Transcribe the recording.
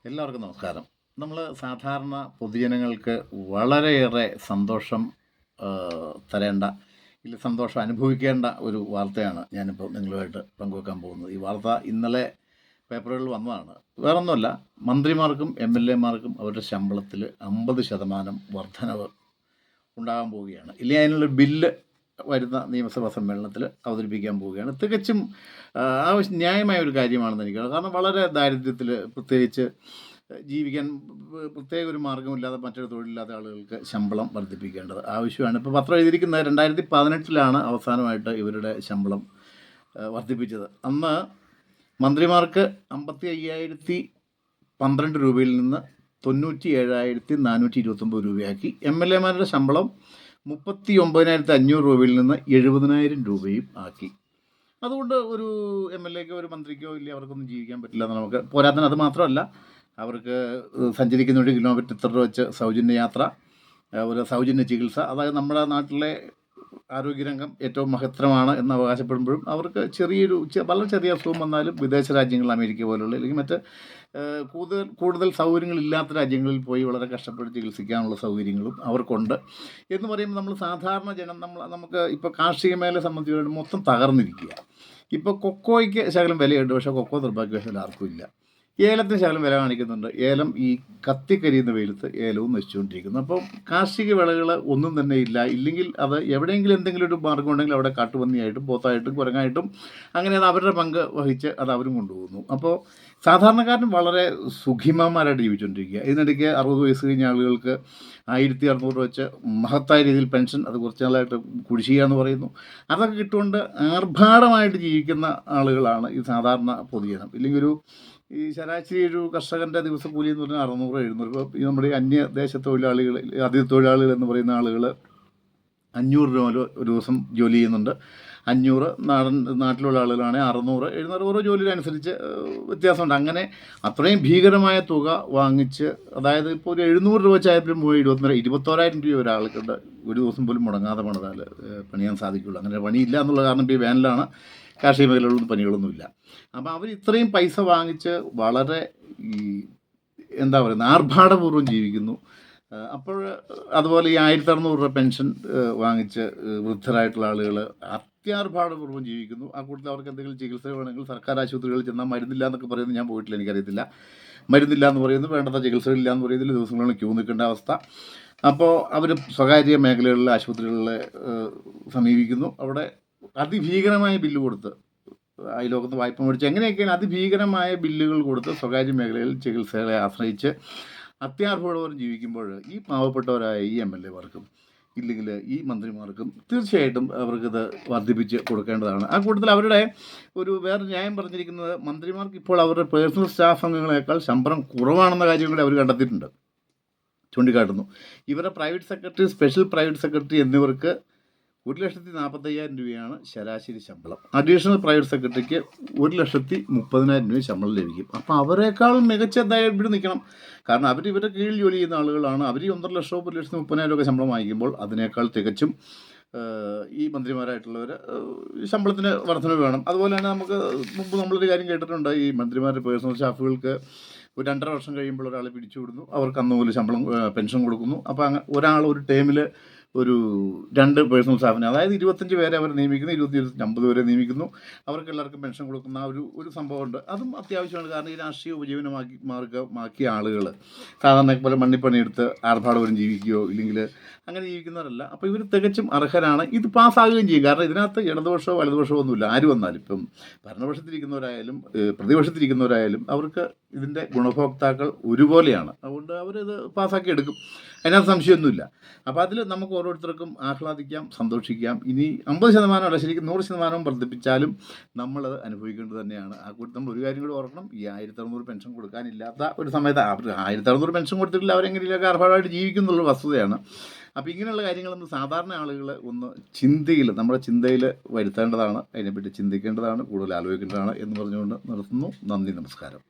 എല്ലാവർക്കും നമസ്കാരം. നമ്മൾ സാധാരണ പൊതുജനങ്ങൾക്ക് വളരെയേറെ സന്തോഷം തരേണ്ട, ഇല്ല സന്തോഷം അനുഭവിക്കേണ്ട ഒരു വാർത്തയാണ് ഞാനിപ്പോൾ നിങ്ങളുമായിട്ട് പങ്കുവെക്കാൻ പോകുന്നത്. ഈ വാർത്ത ഇന്നലെ പേപ്പറുകളിൽ വന്നതാണ്. വേറൊന്നുമല്ല, മന്ത്രിമാർക്കും എം എൽ എമാർക്കും അവരുടെ ശമ്പളത്തിൽ 50% വർധനവ് ഉണ്ടാകാൻ പോവുകയാണ്. ഇല്ലെങ്കിൽ അതിനുള്ള ബില്ല് വരുന്ന നിയമസഭാ സമ്മേളനത്തിൽ അവതരിപ്പിക്കാൻ പോവുകയാണ്. തികച്ചും ന്യായമായ ഒരു കാര്യമാണെന്ന് എനിക്കറിയാം. കാരണം വളരെ ദാരിദ്ര്യത്തിൽ, പ്രത്യേകിച്ച് ജീവിക്കാൻ പ്രത്യേക ഒരു മാർഗ്ഗമില്ലാതെ മറ്റൊരു തൊഴിലില്ലാത്ത ആളുകൾക്ക് ശമ്പളം വർദ്ധിപ്പിക്കേണ്ടത് ആവശ്യമാണ്. ഇപ്പോൾ പത്രം എഴുതിയിരിക്കുന്നത് 2018 അവസാനമായിട്ട് ഇവരുടെ ശമ്പളം വർദ്ധിപ്പിച്ചത്. അന്ന് മന്ത്രിമാർക്ക് 55,012 രൂപയിൽ നിന്ന് 97,429 രൂപയാക്കി. എം എൽ എമാരുടെ ശമ്പളം 39,500 രൂപയിൽ നിന്ന് 70,000 രൂപയും ആക്കി. അതുകൊണ്ട് ഒരു എം എൽ എക്കോ ഒരു മന്ത്രിക്കോ ഇല്ല അവർക്കൊന്നും ജീവിക്കാൻ പറ്റില്ല എന്ന് നമുക്ക് പോരാത്തതിന്. അത് മാത്രമല്ല, അവർക്ക് സഞ്ചരിക്കുന്ന 1 കിലോമീറ്റർ ഇത്ര രൂപ വെച്ച് സൗജന്യ യാത്ര, ഒരു സൗജന്യ ചികിത്സ. അതായത് നമ്മുടെ നാട്ടിലെ ആരോഗ്യരംഗം ഏറ്റവും മഹത്തരമാണ് എന്ന് അവകാശപ്പെടുമ്പോഴും അവർക്ക് വളരെ ചെറിയ അസുഖം വന്നാലും വിദേശ രാജ്യങ്ങൾ, അമേരിക്ക പോലുള്ള അല്ലെങ്കിൽ മറ്റ് കൂടുതൽ സൗകര്യങ്ങളില്ലാത്ത രാജ്യങ്ങളിൽ പോയി വളരെ കഷ്ടപ്പെട്ട് ചികിത്സിക്കാനുള്ള സൗകര്യങ്ങളും അവർക്കുണ്ട്. എന്ന് പറയുമ്പോൾ നമ്മൾ സാധാരണ ജനം, നമുക്ക് ഇപ്പോൾ കാർഷിക മേഖലയെ സംബന്ധിച്ച് മൊത്തം തകർന്നിരിക്കുക. ഇപ്പോൾ കൊക്കോയ്ക്ക് ശകലം വിലയുണ്ട്, പക്ഷേ കൊക്കോ നിർഭാഗ്യവശാൽ ആർക്കും ഇല്ല. ഏലത്തിന് ശകലം വില കാണിക്കുന്നുണ്ട്. ഏലം ഈ കത്തിക്കരിയുന്ന വെയിലത്ത് ഏലവും നശിച്ചുകൊണ്ടിരിക്കുന്നു. അപ്പോൾ കാർഷിക വിളകൾ ഒന്നും തന്നെ ഇല്ലെങ്കിൽ അത് എവിടെയെങ്കിലും എന്തെങ്കിലും ഒരു മാർഗ്ഗം ഉണ്ടെങ്കിൽ അവിടെ കാട്ടുപന്നിയായിട്ടും പോത്തായിട്ടും കുരങ്ങായിട്ടും അങ്ങനെ അത് അവരുടെ പങ്ക് വഹിച്ച് അത് അവരും കൊണ്ടുപോകുന്നു. അപ്പോൾ സാധാരണക്കാരൻ വളരെ സുഖിമന്മാരായിട്ട് ജീവിച്ചുകൊണ്ടിരിക്കുക. ഇതിനിടയ്ക്ക് 60 വയസ്സ് കഴിഞ്ഞ ആളുകൾക്ക് 1,600 വെച്ച് മഹത്തായ രീതിയിൽ പെൻഷൻ, അത് കുറച്ച് നാളായിട്ട് കുടിശ്ശിക എന്ന് പറയുന്നു. അതൊക്കെ കിട്ടുകൊണ്ട് ആർഭാടമായിട്ട് ജീവിക്കുന്ന ആളുകളാണ് ഈ സാധാരണ പൊതുജനം. ഇല്ലെങ്കിൽ ഈ ശരാശരി ഒരു കർഷകൻ്റെ ദിവസക്കൂലി എന്ന് പറഞ്ഞാൽ 600-700. ഇപ്പോൾ നമ്മുടെ അന്യദേശ തൊഴിലാളികൾ, അതിഥി തൊഴിലാളികൾ എന്ന് പറയുന്ന ആളുകൾ 500 രൂപ ഒരു ദിവസം ജോലി ചെയ്യുന്നുണ്ട്. 500 നാട്ടിലുള്ള ആളുകളാണെങ്കിൽ 600-700 ഓരോ ജോലിയിലനുസരിച്ച് വ്യത്യാസമുണ്ട്. അങ്ങനെ അത്രയും ഭീകരമായ തുക വാങ്ങിച്ച്, അതായത് ഇപ്പോൾ ഒരു 700 രൂപ ചായപ്പിലും 21,000 രൂപ ഒരാൾക്കുണ്ട് ഒരു ദിവസം പോലും മുടങ്ങാതെ പണിയാൻ സാധിക്കുള്ളൂ. അങ്ങനെ പണിയില്ല എന്നുള്ള കാരണം ഇപ്പോൾ ഈ വേനലാണ്, കാർഷിക മേഖലകളിലൊന്നും പണികളൊന്നുമില്ല. അപ്പോൾ അവർ ഇത്രയും പൈസ വാങ്ങിച്ച് വളരെ ആർഭാടപൂർവ്വം ജീവിക്കുന്നു. അപ്പോൾ അതുപോലെ ഈ 1,600 രൂപ പെൻഷൻ വാങ്ങിച്ച് വൃദ്ധരായിട്ടുള്ള ആളുകൾ അത്യാർഭാടപൂർവ്വം ജീവിക്കുന്നു. ആ കൂട്ടത്തിൽ അവർക്ക് എന്തെങ്കിലും ചികിത്സ വേണമെങ്കിൽ സർക്കാർ ആശുപത്രികളിൽ ചെന്നാൽ മരുന്നില്ല എന്നൊക്കെ പറയുന്നത് ഞാൻ പോയിട്ടില്ല, എനിക്കറിയത്തില്ല. മരുന്നില്ല എന്ന് പറയുന്നു, വേണ്ടത്ര ചികിത്സകളില്ല എന്ന് പറയുന്നതിൽ ദിവസങ്ങളിൽ ക്യൂ നിൽക്കേണ്ട അവസ്ഥ. അപ്പോൾ അവർ സ്വകാര്യ മേഖലകളിലെ ആശുപത്രികളിലെ സമീപിക്കുന്നു. അവിടെ അതിഭീകരമായ ബില്ല് കൊടുത്ത്, അയലോകത്ത് വായ്പ മേടിച്ച് എങ്ങനെയൊക്കെയാണ് അതിഭീകരമായ ബില്ലുകൾ കൊടുത്ത് സ്വകാര്യ മേഖലയിൽ ചികിത്സകളെ ആശ്രയിച്ച് അത്യാർഭാടപൂർവ്വം ജീവിക്കുമ്പോൾ ഈ പാവപ്പെട്ടവരായ ഈ എം എൽ എമാർക്കും ഇല്ലെങ്കിൽ ഈ മന്ത്രിമാർക്കും തീർച്ചയായിട്ടും അവർക്കിത് വർദ്ധിപ്പിച്ച് കൊടുക്കേണ്ടതാണ്. ആ കൂട്ടത്തിൽ അവരുടെ വേറെ ന്യായം പറഞ്ഞിരിക്കുന്നത്, മന്ത്രിമാർക്ക് ഇപ്പോൾ അവരുടെ പേഴ്സണൽ സ്റ്റാഫ് അംഗങ്ങളെക്കാൾ ശമ്പളം കുറവാണെന്ന കാര്യം കൂടി അവർ കണ്ടെത്തിയിട്ടുണ്ട്, ചൂണ്ടിക്കാട്ടുന്നു. ഇവരുടെ private secretary, special private secretary എന്നിവർക്ക് 1,45,000 രൂപയാണ് ശരാശരി ശമ്പളം. അഡീഷണൽ പ്രൈവറ്റ് സെക്രട്ടറിക്ക് 1,30,000 രൂപ ശമ്പളം ലഭിക്കും. അപ്പോൾ അവരെക്കാളും മികച്ചതായി ഇവിടെ നിൽക്കണം. കാരണം അവർ ഇവരുടെ കീഴിൽ ജോലി ചെയ്യുന്ന ആളുകളാണ്. അവർ 1,50,000 1,30,000 രൂപ ശമ്പളം വാങ്ങിക്കുമ്പോൾ അതിനേക്കാൾ തികച്ചും ഈ മന്ത്രിമാരായിട്ടുള്ളവർ ശമ്പളത്തിന് വർധനവ് വേണം. അതുപോലെ തന്നെ നമുക്ക് മുമ്പ് നമ്മളൊരു കാര്യം കേട്ടിട്ടുണ്ട്, ഈ മന്ത്രിമാരുടെ പേഴ്സണൽ സ്റ്റാഫുകൾക്ക് ഒരു 2.5 വർഷം കഴിയുമ്പോൾ ഒരാളെ പിടിച്ചുവിടുന്നു, അവർക്ക് അന്ന് പോലും ശമ്പളം പെൻഷൻ കൊടുക്കുന്നു. അപ്പോൾ ഒരാൾ ഒരു ടേമിൽ ഒരു 2 പേഴ്സണൽ സ്റ്റാഫിനെ, അതായത് 25 പേരെ അവർ നിയമിക്കുന്നു, 50 പേരെ നിയമിക്കുന്നു, അവർക്ക് എല്ലാവർക്കും പെൻഷൻ കൊടുക്കുന്ന ഒരു സംഭവമുണ്ട്. അതും അത്യാവശ്യമാണ്. കാരണം ഈ രാഷ്ട്രീയ മാർഗമാക്കിയ ആളുകൾ സാധാരണ പോലെ മണ്ണിപ്പണിയെടുത്ത് ആർഭാടപൂർവ്വം ജീവിക്കുകയോ ഇല്ലെങ്കിൽ അങ്ങനെ ജീവിക്കുന്നവരല്ല. അപ്പോൾ ഇവർ തികച്ചും അർഹരാണ്. ഇത് പാസ്സാകുകയും ചെയ്യും. കാരണം ഇതിനകത്ത് ഇടതുപക്ഷമോ വലതുപക്ഷമോ ഒന്നുമില്ല. ആര് വന്നാലും, ഇപ്പം ഭരണപക്ഷത്തിരിക്കുന്നവരായാലും പ്രതിപക്ഷത്തിരിക്കുന്നവരായാലും അവർക്ക് ഇതിൻ്റെ ഗുണഭോക്താക്കൾ ഒരുപോലെയാണ്. അതുകൊണ്ട് അവരിത് പാസ്സാക്കി എടുക്കും, അതിനകത്ത് സംശയമൊന്നുമില്ല. അപ്പോൾ അതിൽ നമുക്ക് ഓരോരുത്തർക്കും ആഹ്ലാദിക്കാം, സന്തോഷിക്കാം. ഇനി 50% അല്ല, ശരിക്കും 100% വർദ്ധിപ്പിച്ചാലും നമ്മളത് അനുഭവിക്കേണ്ടത് തന്നെയാണ്. ആ കൂട്ടി നമ്മൾ ഒരു കാര്യം കൂടി ഓർക്കണം, ഈ 1,600 പെൻഷൻ കൊടുക്കാനില്ലാത്ത ഒരു സമയത്ത് 1,600 പെൻഷൻ കൊടുത്തിട്ടില്ല അവരെങ്ങനെയൊക്കെ ആർഭാടമായിട്ട് ജീവിക്കുന്നുള്ള വസ്തുതയാണ്. അപ്പോൾ ഇങ്ങനെയുള്ള കാര്യങ്ങളൊന്നും സാധാരണ ആളുകൾ നമ്മുടെ ചിന്തയിൽ വരുത്തേണ്ടതാണ്, അതിനെപ്പറ്റി ചിന്തിക്കേണ്ടതാണ്, കൂടുതൽ ആലോചിക്കേണ്ടതാണ് എന്ന് പറഞ്ഞുകൊണ്ട് നിർത്തുന്നു. നന്ദി, നമസ്കാരം.